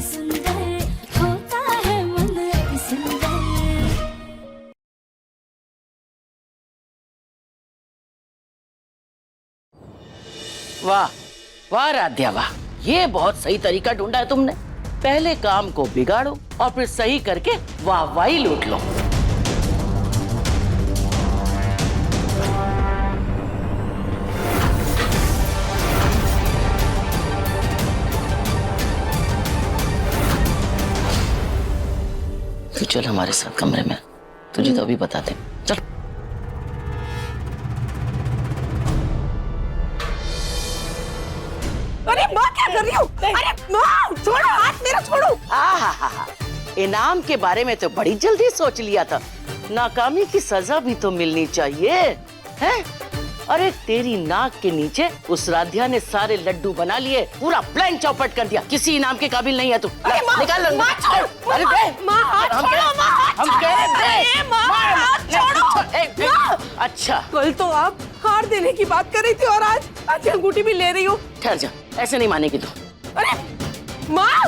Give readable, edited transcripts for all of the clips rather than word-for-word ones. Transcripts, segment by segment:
सुंदर होता है मन अति सुंदर। वाह वाह राध्या वाह, ये बहुत सही तरीका ढूंढा है तुमने। पहले काम को बिगाड़ो और फिर सही करके वाहवाही लूट लो। तू चल हमारे साथ कमरे में, तुझे तो अभी बताते। चल। अरे माँ क्या कर रही हो? अरे माँ छोड़ो, हाथ मेरा छोड़ो। आहा, इनाम के बारे में तो बड़ी जल्दी सोच लिया था। नाकामी की सजा भी तो मिलनी चाहिए, हैं? अरे तेरी नाक के नीचे उस राध्या ने सारे लड्डू बना लिए, पूरा प्लान चौपट कर दिया। किसी इनाम के काबिल नहीं है तू। अरे माँ, निकाल लो। माँ छोड़ो। अरे दे। माँ हाथ छोड़ो, माँ हाथ हम कह रहे छोड़ो। दे। माँ हाथ छोड़ो। माँ, अच्छा कल तो आप हार देने की बात कर रही थी और आज अंगूठी भी ले रही हो। ठहर जा, ऐसे नहीं मानेगी तू। अरे माँ,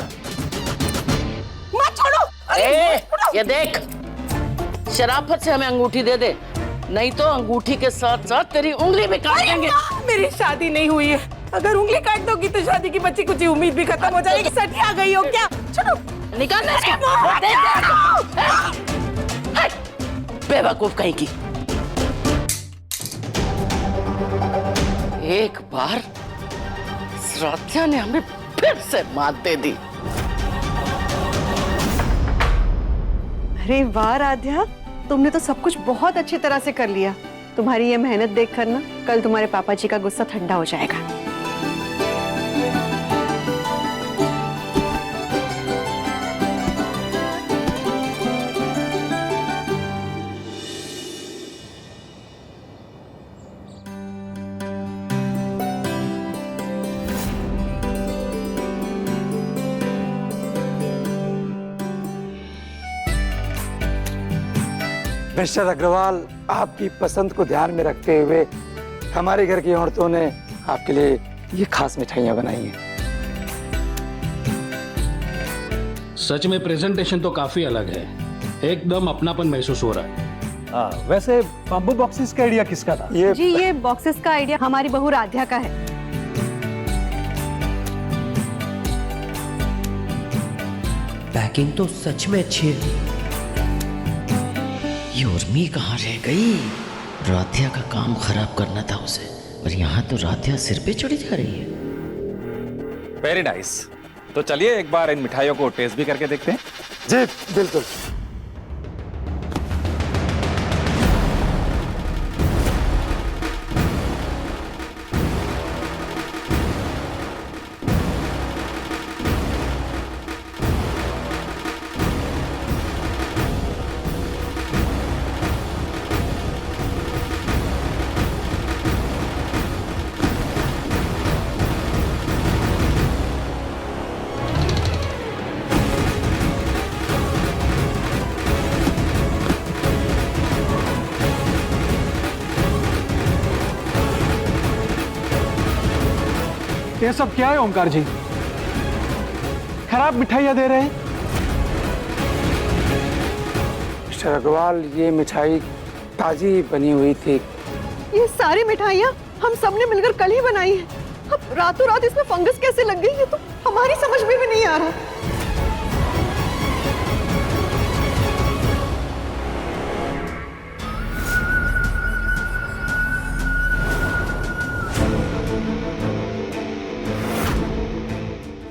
माँ छोड़ो। अरे छोड़ो। ये देख, शराफत से हमें अंगूठी दे दे, नहीं तो अंगूठी के साथ साथ तेरी उंगली भी काट देंगे। मेरी शादी नहीं हुई है, अगर उंगली काट दोगी तो शादी की बच्ची कुछ उम्मीद भी खत्म हो जाएगी। सठी आ गई हो क्या? छोड़ो, निकाल बेवकूफ कहीं की। एक बार राध्या ने हमें फिर से मात दे दी। अरे वाह राध्या, तुमने तो सब कुछ बहुत अच्छी तरह से कर लिया। तुम्हारी ये मेहनत देखकर ना कल तुम्हारे पापा जी का गुस्सा ठंडा हो जाएगा। मिस्टर अग्रवाल, आपकी पसंद को ध्यान में रखते हुए हमारे घर की औरतों ने आपके लिए ये खास मिठाइयाँ बनाई हैं। सच में प्रेजेंटेशन तो काफी अलग है, एकदम अपनापन महसूस हो रहा है। वैसे बम्बू बॉक्सेस का आइडिया किसका था? जी ये बॉक्सेस का आइडिया हमारी बहू राध्या का है। पैकिंग तो सच में अच्छी है। ये उर्मी कहाँ रह गई? राध्या का काम खराब करना था उसे, और यहाँ तो राध्या सिर पे चढ़ी जा रही है। Very nice. तो चलिए एक बार इन मिठाइयों को टेस्ट भी करके देखते हैं। जी बिल्कुल। ये सब क्या है ओमकार जी? खराब मिठाइयाँ दे रहे हैं। मिस्टर अग्रवाल, ये मिठाई ताजी बनी हुई थी। ये सारी मिठाइयाँ हम सबने मिलकर कल ही बनाई है। अब रातों रात इसमें फंगस कैसे लग गई, ये तो हमारी समझ में भी नहीं आ रहा।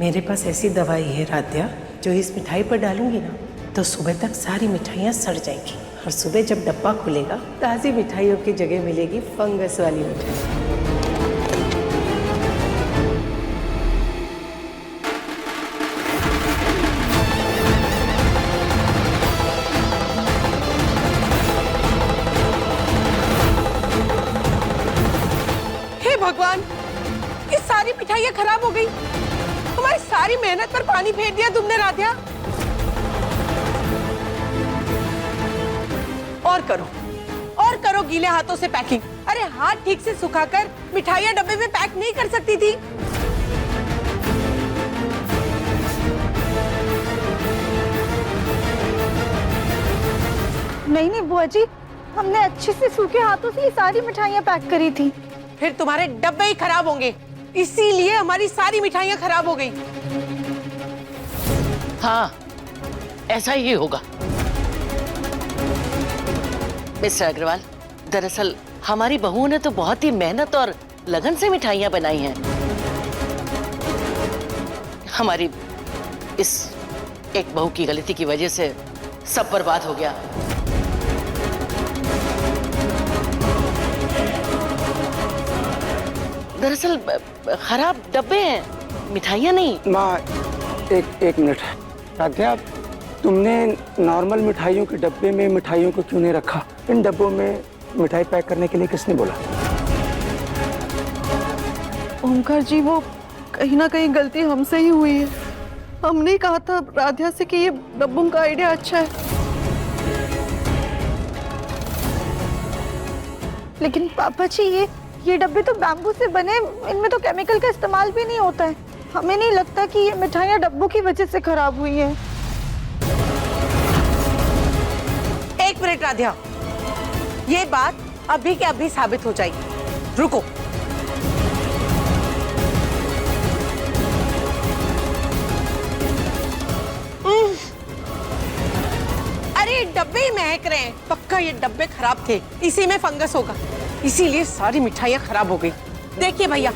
मेरे पास ऐसी दवाई है राध्या, जो इस मिठाई पर डालूंगी ना तो सुबह तक सारी मिठाइयाँ सड़ जाएंगी, और सुबह जब डब्बा खुलेगा ताज़ी मिठाइयों की जगह मिलेगी फंगस वाली मिठाई। हे भगवान, ये सारी मिठाइयाँ खराब हो गई। हमारी सारी मेहनत पर पानी फेर दिया तुमने राध्या। और करो गीले हाथों से पैकिंग। अरे हाथ ठीक से सुखाकर मिठाइयाँ डब्बे में पैक नहीं कर सकती थी? नहीं नहीं बुआ जी, हमने अच्छे से सूखे हाथों से ये सारी मिठाइयाँ पैक करी थी। फिर तुम्हारे डब्बे ही खराब होंगे, इसीलिए हमारी सारी मिठाइयाँ खराब हो गई। हाँ, ऐसा ही होगा। मिस्टर अग्रवाल, दरअसल हमारी बहुओं ने तो बहुत ही मेहनत और लगन से मिठाइयाँ बनाई हैं। हमारी इस एक बहू की गलती की वजह से सब बर्बाद हो गया। दरअसल खराब डब्बे हैं, मिठाइयाँ नहीं। माँ, एक मिनट। राध्या, तुमने नॉर्मल मिठाइयों के डब्बे में मिठाइयों को क्यों नहीं रखा? इन डब्बों में मिठाई पैक करने के लिए किसने बोला? ओमकार जी, वो कहीं ना कहीं गलती हमसे ही हुई है। हमने ही कहा था राधिया से कि ये डब्बों का आइडिया अच्छा है। लेकिन पापा जी, ये डब्बे तो बैम्बू से बने, इनमें तो केमिकल का इस्तेमाल भी नहीं होता है। हमें नहीं लगता कि ये मिठाइयाँ डब्बों की वजह से खराब हुई हैं। एक मिनट राधिया, ये बात अभी के अभी साबित हो जाएगी। रुको। अरे डब्बे ही महक रहे हैं, पक्का ये डब्बे खराब थे, इसी में फंगस होगा, इसीलिए सारी मिठाइयाँ खराब हो गई। देखिए भैया,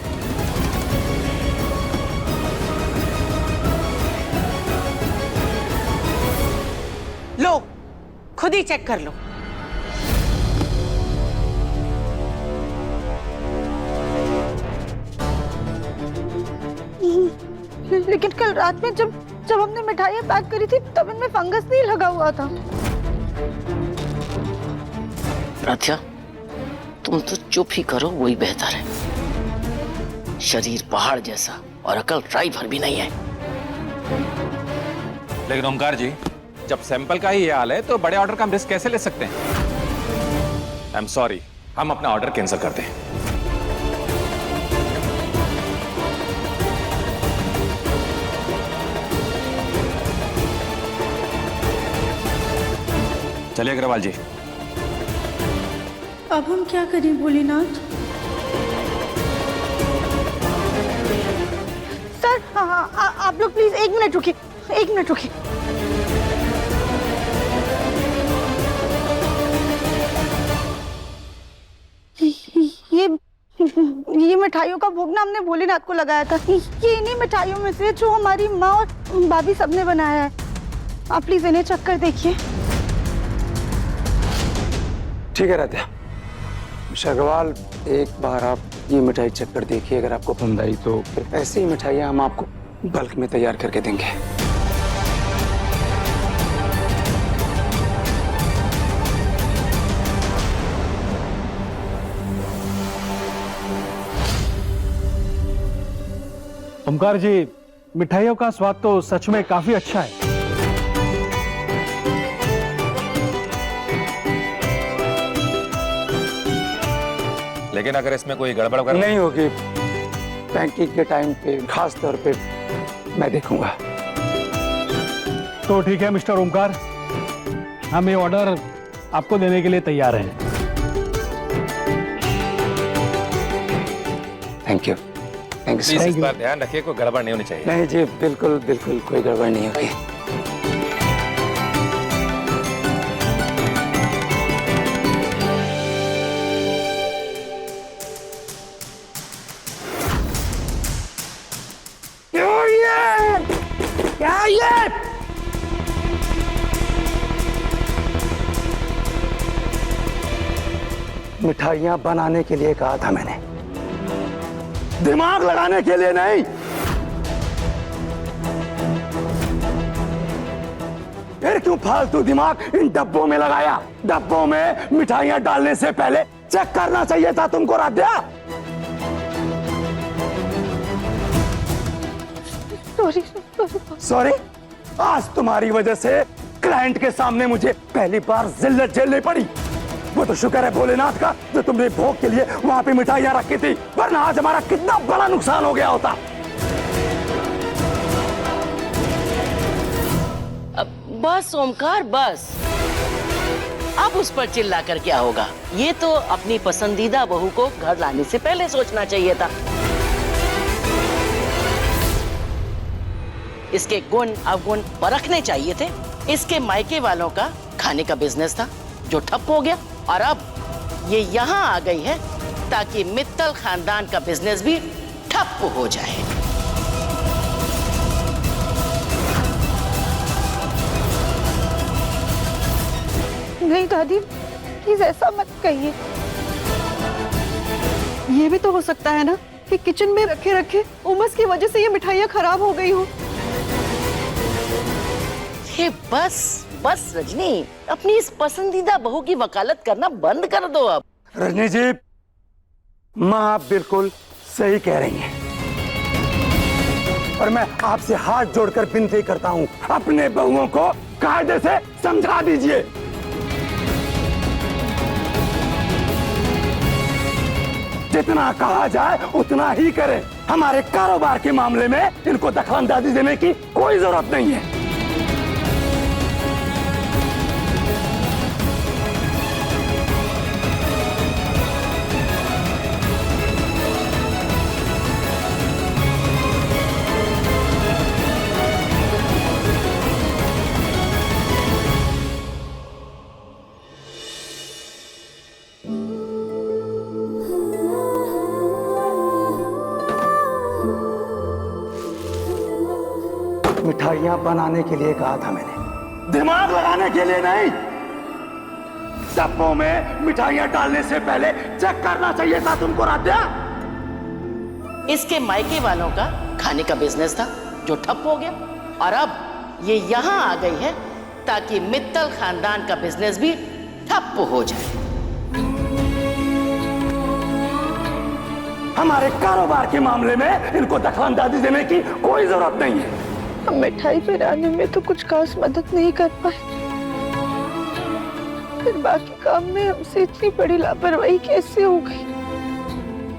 लो खुद ही चेक कर लो। लेकिन कल रात में जब हमने मिठाइयाँ पैक करी थी तब इनमें फंगस नहीं लगा हुआ था। राधिया, तुम तो चुप ही करो, वही बेहतर है। शरीर पहाड़ जैसा और अकल राई भर भी नहीं है। लेकिन ओमकार जी, जब सैंपल का ही ये हाल है तो बड़े ऑर्डर का हम रिस्क कैसे ले सकते हैं? आई एम सॉरी, हम अपना ऑर्डर कैंसिल करते हैं। चलिए अग्रवाल जी। अब हम क्या करें भोलेनाथ? सर, हाँ, आप लोग प्लीज एक मिनट रुकिए, एक मिनट रुकिए। ये मिठाइयों का भोग ना हमने भोलेनाथ को लगाया था। ये इन्हीं मिठाइयों में से जो हमारी माँ और भाभी सबने बनाया है। आप प्लीज इन्हें चेक कर देखिए। ठीक है राध्या। मिस्टर अग्रवाल, एक बार आप ये मिठाई चेक कर देखिए, अगर आपको पसंद आई तो फिर ऐसी ही मिठाइयाँ हम आपको बल्क में तैयार करके देंगे। ओमकार जी, मिठाइयों का स्वाद तो सच में काफी अच्छा है। लेकिन अगर इसमें कोई गड़बड़ वगैरह नहीं होगी, पैकिंग के टाइम पे खास तौर पे मैं देखूंगा। तो ठीक है मिस्टर ओमकार, हम ये ऑर्डर आपको देने के लिए तैयार हैं। Thank you, thank you. Please इस बार ध्यान रखिए, कोई गड़बड़ नहीं होनी चाहिए। नहीं जी, बिल्कुल बिल्कुल कोई गड़बड़ नहीं होगी। क्या ये? मिठाइयां बनाने के लिए कहा था मैंने, दिमाग लगाने के लिए नहीं। फिर क्यों फालतू दिमाग इन डब्बों में लगाया? डब्बों में मिठाइयां डालने से पहले चेक करना चाहिए था तुमको राध्या। सॉरी, आज तुम्हारी वजह से क्लाइंट के सामने मुझे पहली बार जिल्लत झेलनी पड़ी। वो तो शुक्र है भोलेनाथ का जो तुमने भोग के लिए वहां पे मिठाइयां रखी थी, वरना आज हमारा कितना बड़ा नुकसान हो गया होता। अब बस ओमकार, बस। अब उस पर चिल्ला कर क्या होगा? ये तो अपनी पसंदीदा बहू को घर लाने से पहले सोचना चाहिए था। इसके गुण अवगुण परखने चाहिए थे। इसके मायके वालों का खाने का बिजनेस था जो ठप हो गया, और अब ये यहाँ आ गई है ताकि मित्तल खानदान का बिजनेस भी ठप हो जाए। नहीं दादी, प्लीज ऐसा मत कहिए। ये भी तो हो सकता है ना कि किचन में रखे रखे उमस की वजह से ये मिठाइयाँ खराब हो गई हो। ये बस बस रजनी, अपनी इस पसंदीदा बहू की वकालत करना बंद कर दो अब। रजनी जी, माँ आप बिल्कुल सही कह रही हैं, और मैं आपसे हाथ जोड़कर विनती करता हूँ, अपने बहुओं को कायदे से समझा दीजिए। जितना कहा जाए उतना ही करें। हमारे कारोबार के मामले में इनको दखलंदाजी देने की कोई जरूरत नहीं है। मिठाइयां बनाने के लिए कहा था मैंने, दिमाग लगाने के लिए नहीं। डब्बों में मिठाइयां डालने से पहले चेक करना चाहिए था तुमको राध्या। इसके मायके वालों का खाने का बिजनेस था जो ठप हो गया, और अब ये यहाँ आ गई है ताकि मित्तल खानदान का बिजनेस भी ठप हो जाए। हमारे कारोबार के मामले में इनको दखलंदाजी देने की कोई जरूरत नहीं है। हम मिठाई बनाने में तो कुछ खास मदद नहीं कर पाए, फिर बाकी काम में हमसे इतनी बड़ी लापरवाही कैसे हो गई?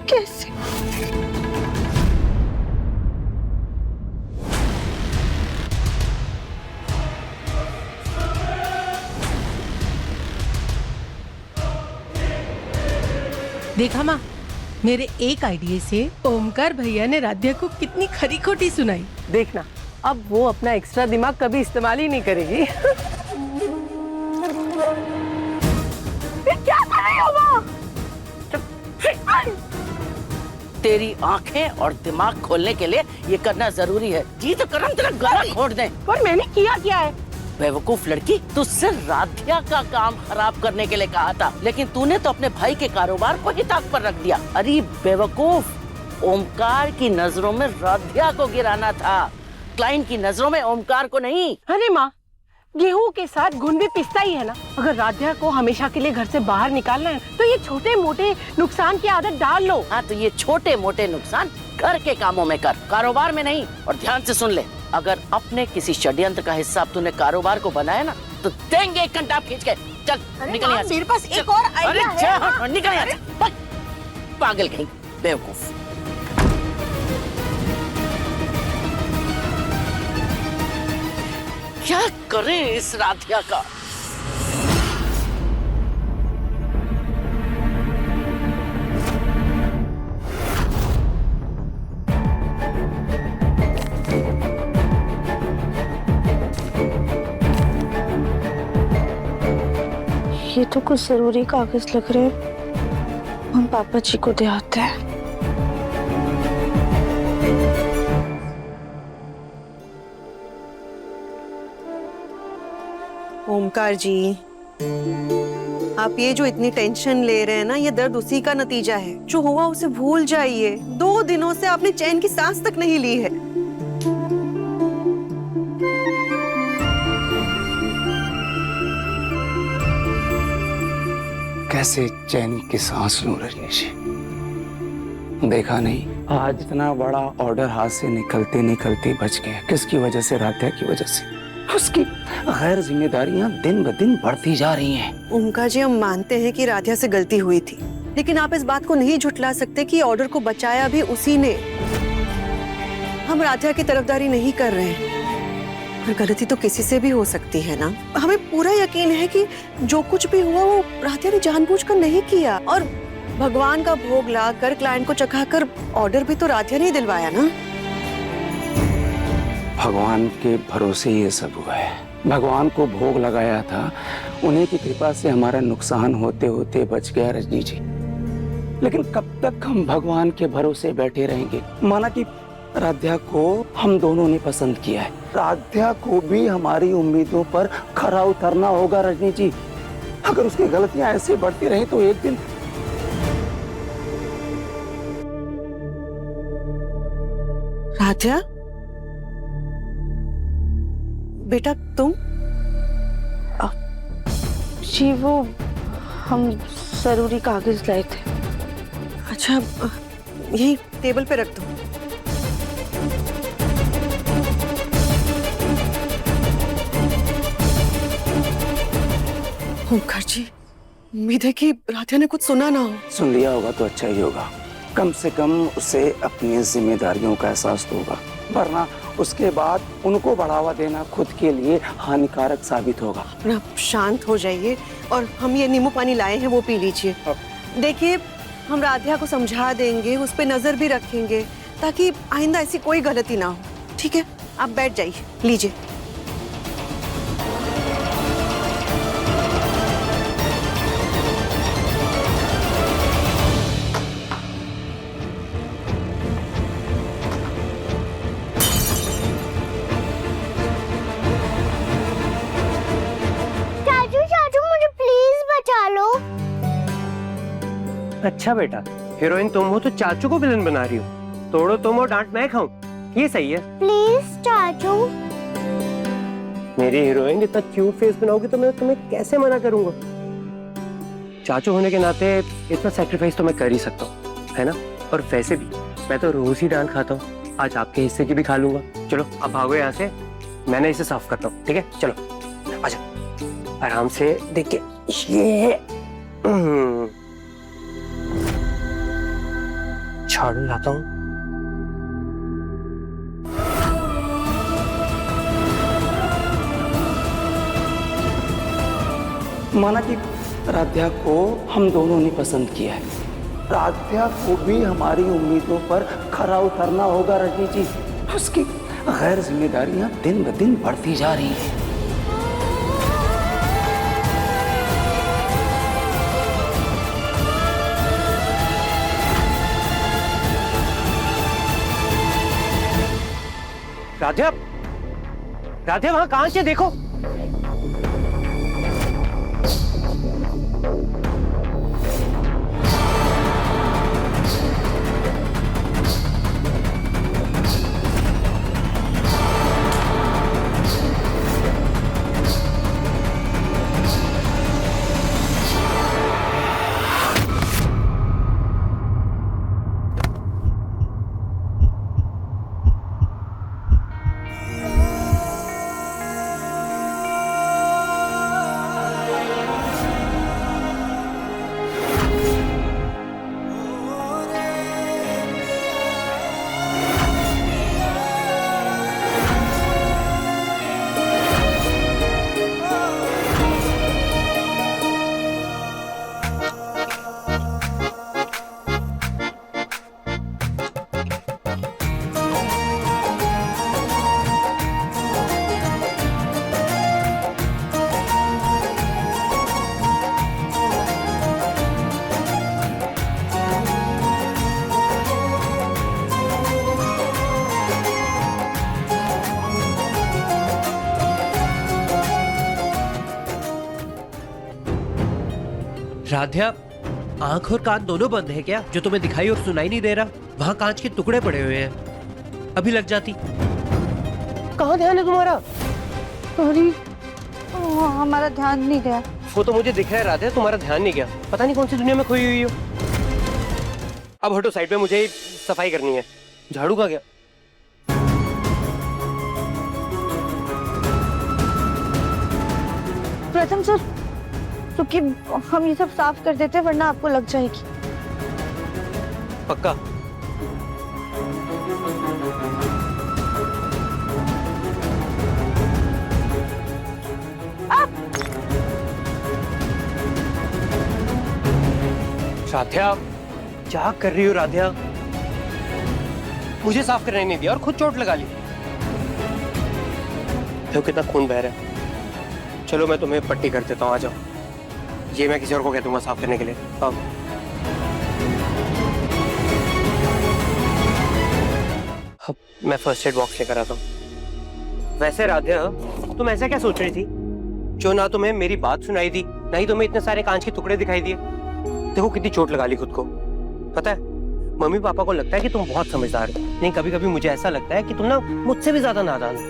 कैसे? देखा माँ, मेरे एक आइडिया से ओमकार भैया ने राध्या को कितनी खरी खोटी सुनाई। देखना, अब वो अपना एक्स्ट्रा दिमाग कभी इस्तेमाल ही नहीं करेगी। क्या कर रही हो माँ? तेरी आंखें और दिमाग खोलने के लिए ये करना जरूरी है। जी तो करम तेरा गला घोट दे। पर मैंने किया क्या है? बेवकूफ लड़की, तुझसे राध्या का काम खराब करने के लिए कहा था, लेकिन तूने तो अपने भाई के कारोबार को ही ताक पर रख दिया। अरे बेवकूफ, ओमकार की नजरों में राध्या को गिराना था, क्लाइंट की नजरों में ओमकार को नहीं। अरे माँ, गेहूं के साथ गुण भी पिसता ही है ना। अगर राध्या को हमेशा के लिए घर से बाहर निकालना है तो ये छोटे मोटे नुकसान की आदत डाल लो। हाँ, तो ये छोटे मोटे नुकसान घर के कामों में कर, कारोबार में नहीं। और ध्यान से सुन ले, अगर अपने किसी षड्यंत्र का हिस्सा तूने कारोबार को बनाया ना तो देंगे एक घंटा खींच के। चल निकल यहाँ से। मेरे पास एक और आइडिया है। निकल यहाँ से। पागल कहीं, बेवकूफ। क्या करे इस राधिया का? ये तो कुछ जरूरी कागज लग रहे हैं, हम पापा जी को दे आते हैं। ओमकार जी, आप ये जो इतनी टेंशन ले रहे हैं ना, ये दर्द उसी का नतीजा है। जो हुआ उसे भूल जाइए। 2 दिनों से आपने चैन की सांस तक नहीं ली है। कैसे चैन की सांस लूं रजनी जी? देखा नहीं, आज इतना बड़ा ऑर्डर हाथ से निकलते निकलते बच गया। किसकी वजह से? राध्या की वजह से। उसकी गैर जिम्मेदारियां दिन ब दिन बढ़ती जा रही हैं। ओमकार जी, हम मानते हैं कि राध्या से गलती हुई थी, लेकिन आप इस बात को नहीं झुठला सकते कि ऑर्डर को बचाया भी उसी ने। हम राध्या की तरफदारी नहीं कर रहे हैं। पर गलती तो किसी से भी हो सकती है ना। हमें पूरा यकीन है कि जो कुछ भी हुआ वो राधिया ने जानबूझकर नहीं किया, और भगवान का भोग लाकर क्लाइंट को चखाकर ऑर्डर भी तो राधिया ने दिलवाया ना। भगवान के भरोसे ये सब हुआ है। भगवान को भोग लगाया था, उन्हीं की कृपा से हमारा नुकसान होते होते बच गया रजनी जी। लेकिन कब तक हम भगवान के भरोसे बैठे रहेंगे? माना कि राधिया को हम दोनों ने पसंद किया है, राधिया को भी हमारी उम्मीदों पर खरा उतरना होगा रजनी जी। अगर उसकी गलतियां ऐसे बढ़ती रही तो एक दिन राधिया बेटा तुम? जी वो हम जरूरी कागज लाए थे। अच्छा यही टेबल पे रख दो। ओंकार जी, उम्मीद है कि राधिया ने कुछ सुना ना हो। सुन लिया होगा तो अच्छा ही होगा। कम से कम उसे अपनी जिम्मेदारियों का एहसास होगा, वरना उसके बाद उनको बढ़ावा देना खुद के लिए हानिकारक साबित होगा। अपना शांत हो जाइए और हम ये नींबू पानी लाए हैं वो पी लीजिए। देखिए हम राधिया को समझा देंगे, उस पे नजर भी रखेंगे ताकि आइंदा ऐसी कोई गलती ना हो। ठीक है, आप बैठ जाइए, लीजिए। अच्छा बेटा, हीरोइन तुम हो तो चाचू को विलन बना रही हो। तोड़ो तुम और डांट मैं खाऊं, ये सही है? प्लीज चाचू। मेरी हीरोइन इतना क्यूट फेस बनाओगी तो मैं तुम्हें कैसे मना करूंगा? चाचू होने के नाते इतना सैक्रिफाइस तो मैं कर ही सकता हूँ, है ना? और वैसे भी मैं तो रोज ही डांट खाता हूँ, आज आपके हिस्से की भी खा लूंगा। चलो अब भागो यहाँ से, मैंने इसे साफ करता हूँ। ठीक है, चलो आजा, आराम से देख के। ये झाड़ू लाता हूँ। माना कि राधिया को हम दोनों ने पसंद किया है, राधिया को भी हमारी उम्मीदों पर खरा उतरना होगा रजनी जी। उसकी गैर जिम्मेदारियां दिन ब दिन बढ़ती जा रही हैं। राधिया, राधिया वहां कहां से? देखो राधिया, आंख और कान दोनों बंद है क्या? जो तुम्हें दिखाई और सुनाई नहीं दे रहा? वहां कांच के टुकड़े पड़े हुए हैं, अभी लग जाती। कहाँ ध्यान है तुम्हारा? सॉरी, हमारा ध्यान नहीं गया। वो तो मुझे दिख रहा है राधिया, तुम्हारा ध्यान नहीं गया। पता नहीं कौन सी दुनिया में खोई हुई हो। अब हटो साइड पे, मुझे सफाई करनी है। झाड़ू का क्या? प्रथम सर, क्योंकि हम ये सब साफ कर देते हैं वरना आपको लग जाएगी। पक्का? राध्या, क्या कर रही हो राध्या? मुझे साफ करने नहीं दिया और खुद चोट लगा ली। देखो कितना खून बह रहा है। चलो मैं तुम्हें पट्टी कर देता हूँ, आ जाओ। ये मैं किसी और को कह दूंगा साफ करने के लिए। आओ। अब मैं फर्स्ट एड बॉक्स लेकर आता हूँ। वैसे राध्या, तुम ऐसा क्या सोच रही थी जो ना तुम्हें मेरी बात सुनाई दी, ना ही तुम्हें इतने सारे कांच के टुकड़े दिखाई दिए? देखो कितनी चोट लगा ली खुद को। पता है, मम्मी पापा को लगता है कि तुम बहुत समझदार हो, नहीं कभी कभी मुझे ऐसा लगता है कि तुम ना मुझसे भी ज्यादा नादान हो।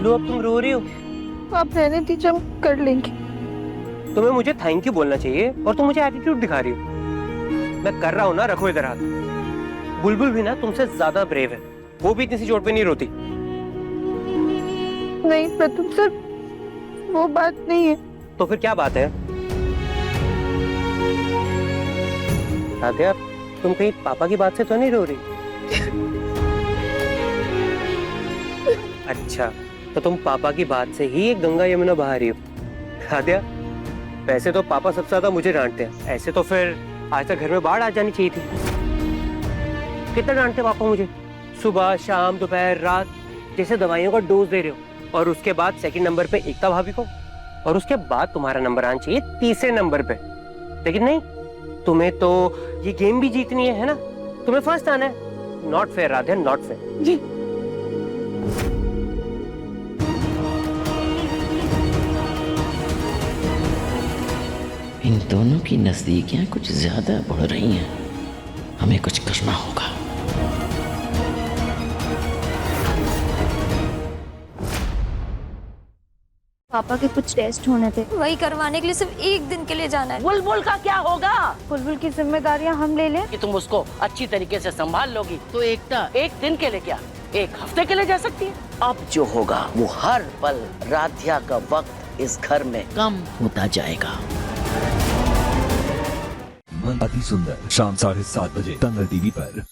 लो, अब तुम रो रही हो। आप रहने दीजिए, हम कर लेंगे। तुम्हें मुझे थैंक यू बोलना चाहिए और तुम मुझे एटीट्यूड दिखा रही हो। मैं कर रहा हूँ ना, रखो इधर हाथ। बुलबुल भी ना तुमसे ज्यादा ब्रेव है, वो भी इतनी सी चोट पे नहीं रोती। नहीं प्रथम सर, वो बात नहीं है। तो फिर क्या बात है? राध्या, तुम कहीं पापा की बात से तो नहीं रो रही? अच्छा, तो तुम पापा की बात से ही एक गंगा यमुना बहा रही हो। राध्या, वैसे तो पापा सबसे ज्यादा मुझे डांटते हैं, ऐसे तो फिर आज तक घर में बाढ़ आ जानी चाहिए थी। कितना डांटते पापा मुझे, सुबह शाम दोपहर रात, जैसे दवाइयों का डोज दे रहे हो। और उसके बाद सेकंड नंबर पे एकता भाभी को, और उसके बाद तुम्हारा नंबर आना चाहिए तीसरे नंबर पे। लेकिन नहीं, तुम्हें तो ये गेम भी जीतनी है ना? तुम्हें फर्स्ट आना है। Not fair Radhe, not fair ji. इन दोनों की नजदीकियां कुछ ज्यादा बढ़ रही हैं, हमें कुछ करना होगा। पापा के कुछ टेस्ट होने थे, वही करवाने के लिए सिर्फ एक दिन के लिए जाना है। बुलबुल का क्या होगा? बुलबुल की जिम्मेदारियां हम ले लें? कि तुम उसको अच्छी तरीके से संभाल लोगी तो एकता एक दिन के लिए क्या, एक हफ्ते के लिए जा सकती है। अब जो होगा वो हर पल राध्या का वक्त इस घर में कम होता जाएगा। अति सुंदर शाम 7:30 बजे तंगल टीवी पर।